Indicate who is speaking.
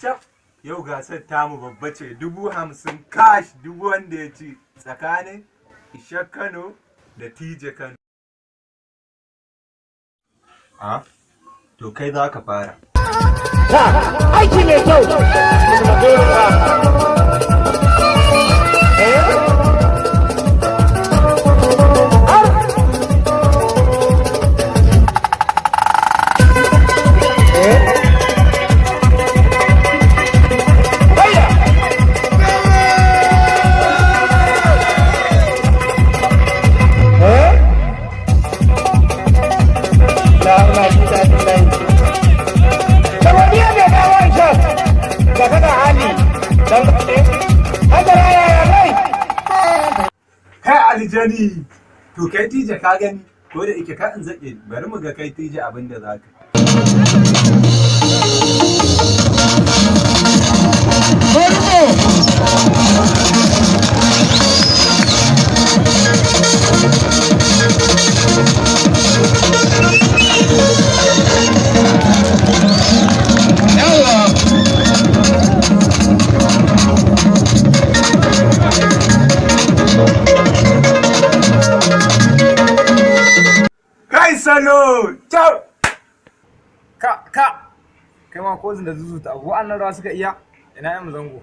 Speaker 1: Cap, yau gasar tamu babba ce 50,000 cash duk wanda ya ci tsakanin ishak Kano da tije Kano. A, to kai za ka fara.
Speaker 2: Aiki mai kyau.
Speaker 1: Kai aljani, to kai tije ka gani ko da ike ka in zaƙe bari mu ga kai tije abin da za ka. Kai salo! Ciao!
Speaker 3: Kai ma ko da zuzuta abu wa'annan rawa suka iya ina yan zango.